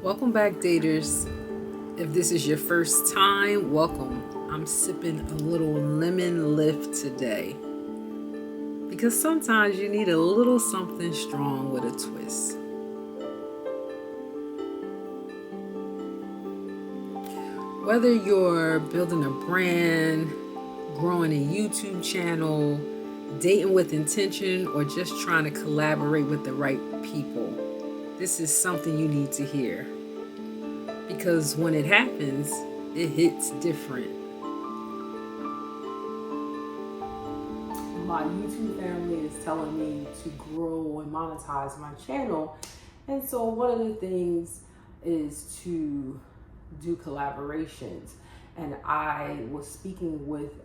Welcome back, daters. If this is your first time, welcome. I'm sipping a little lemon lift today because sometimes you need a little something strong with a twist. Whether you're building a brand, growing a YouTube channel, dating with intention, or just trying to collaborate with the right people, this is something you need to hear. Because when it happens, it hits different. My YouTube family is telling me to grow and monetize my channel. And so one of the things is to do collaborations. And I was speaking with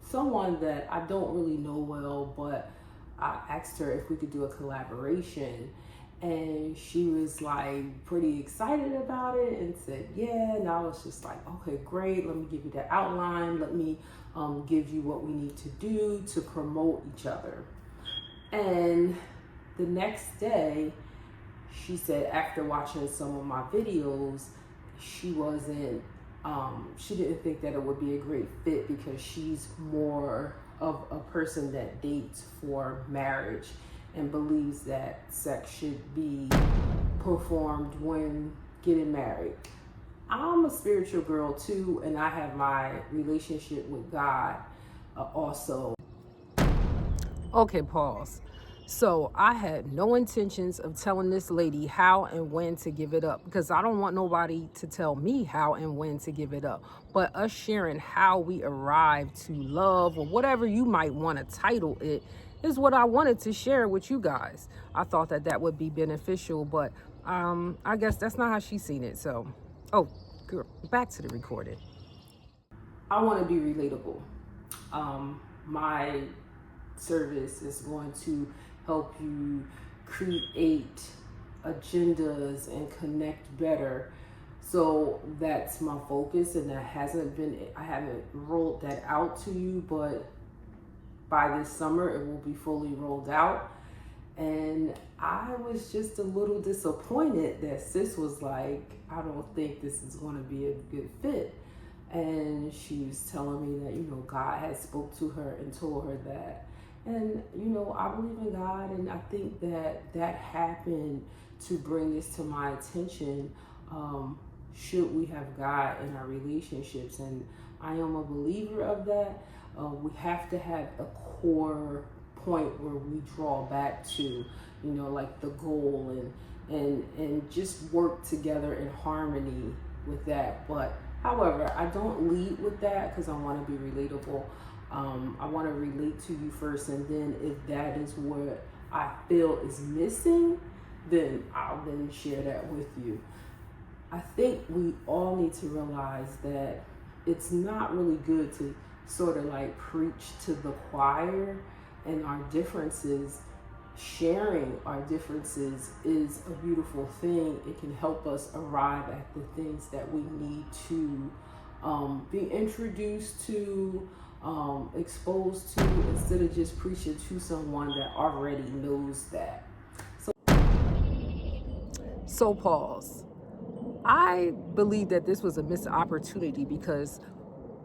someone that I don't really know well, but I asked her if we could do a collaboration. And she was like pretty excited about it and said, yeah. And I was just like, okay, great. Let me give you the outline. Let me give you what we need to do to promote each other. And the next day, she said after watching some of my videos, she didn't think that it would be a great fit because she's more of a person that dates for marriage and believes that sex should be performed when getting married. I'm a spiritual girl too, and I have my relationship with God also. Okay, pause. So I had no intentions of telling this lady how and when to give it up because I don't want nobody to tell me how and when to give it up. But us sharing how we arrived to love or whatever you might want to title it is what I wanted to share with you guys. I thought that would be beneficial, but I guess that's not how she's seen it. So, girl, back to the recording. I want to be relatable. My service is going to help you create agendas and connect better. So that's my focus, and I haven't rolled that out to you, but by this summer it will be fully rolled out. And I was just a little disappointed that sis was like, I don't think this is going to be a good fit. And she was telling me that, God had spoke to her and told her that. And, I believe in God, and I think that happened to bring this to my attention. Should we have God in our relationships? And I am a believer of that. We have to have a core point where we draw back to, like the goal and just work together in harmony with that. But however, I don't lead with that because I want to be relatable. I want to relate to you first, and then if that is what I feel is missing, then I'll then share that with you. I think we all need to realize that it's not really good to sort of like preach to the choir, and our differences, sharing our differences is a beautiful thing. It can help us arrive at the things that we need to be introduced to, exposed to, instead of just preaching to someone that already knows that. So pause. I believe that this was a missed opportunity because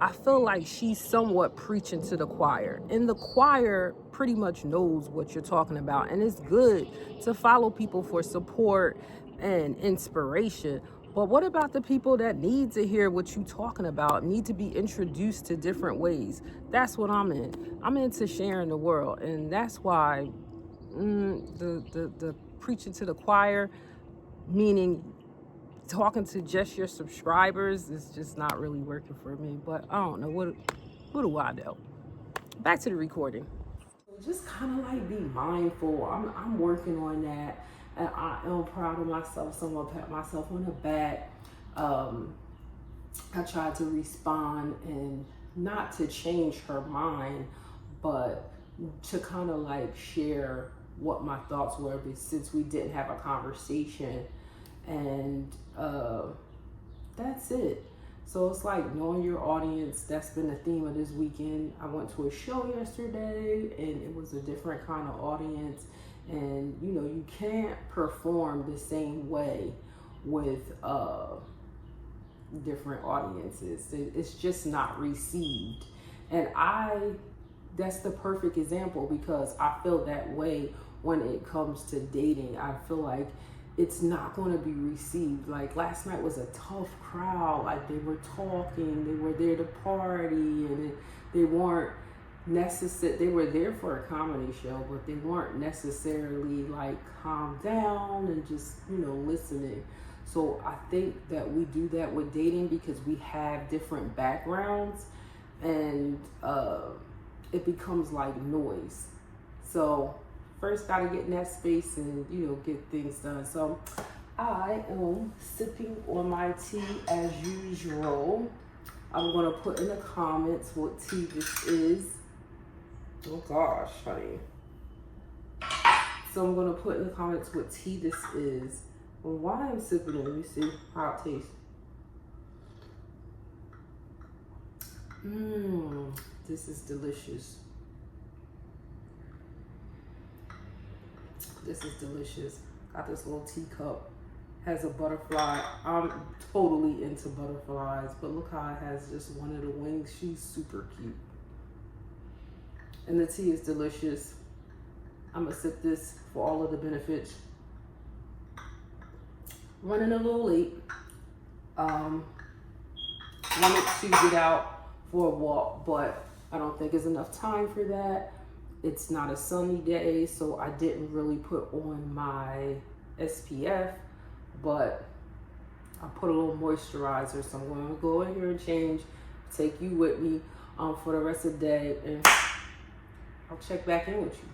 I feel like she's somewhat preaching to the choir, and the choir pretty much knows what you're talking about, and it's good to follow people for support and inspiration. But what about the people that need to hear what you're talking about, need to be introduced to different ways? That's what I'm in. I'm into sharing the world, and that's why the preaching to the choir, meaning talking to just your subscribers, is just not really working for me. But I don't know, what do I know? Back to the recording. Just kind of like be mindful. I'm working on that, and I am proud of myself. So I'm gonna pat myself on the back. I tried to respond, and not to change her mind, but to kind of like share what my thoughts were, since we didn't have a conversation. And that's it. So it's like knowing your audience. That's been the theme of this weekend. I went to a show yesterday, and it was a different kind of audience. And you can't perform the same way with different audiences. It's just not received. And that's the perfect example, because I feel that way when it comes to dating. I feel like it's not going to be received. Like last night was a tough crowd. Like they were talking, they were there to party, and they weren't necessary. They were there for a comedy show, but they weren't necessarily like calm down and just, listening. So I think that we do that with dating because we have different backgrounds, and it becomes like noise. So first gotta get in that space and get things done. So I am sipping on my tea as usual. I'm gonna put in the comments what tea this is. Oh gosh, honey. So I'm gonna put in the comments what tea this is. Well, while I'm sipping it, let me see how it tastes. This is delicious. This is delicious. Got this little teacup. Has a butterfly. I'm totally into butterflies, but look how it has just one of the wings. She's super cute. And the tea is delicious. I'm gonna sip this for all of the benefits. Running a little late. Wanted to get out for a walk, but I don't think there's enough time for that. It's not a sunny day, so I didn't really put on my SPF, but I put a little moisturizer. So I'm going to go in here and change, take you with me for the rest of the day, and I'll check back in with you.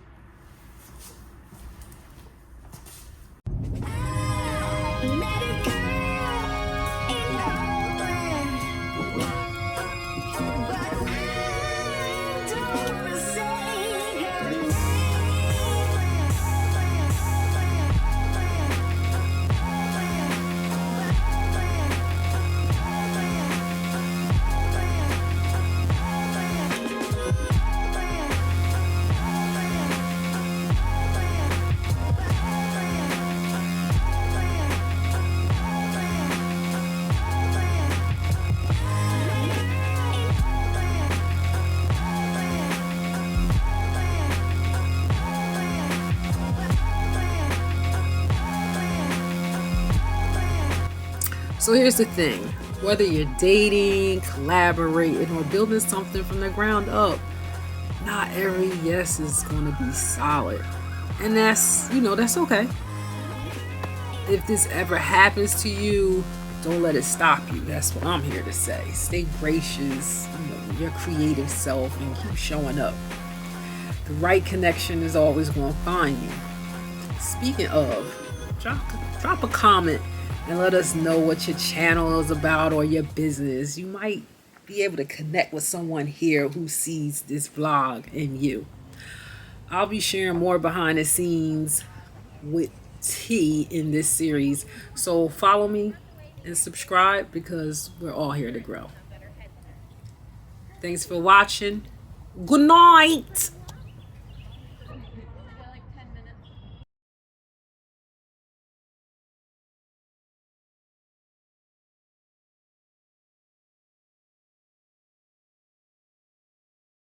So here's the thing, whether you're dating, collaborating, or building something from the ground up, not every yes is going to be solid. And that's okay. If this ever happens to you, don't let it stop you. That's what I'm here to say. Stay gracious, your creative self, and keep showing up. The right connection is always going to find you. Speaking of, drop a comment and let us know what your channel is about or your business. You might be able to connect with someone here who sees this vlog in you. I'll be sharing more behind the scenes with T in this series. So follow me and subscribe, because we're all here to grow. Thanks for watching. Good night.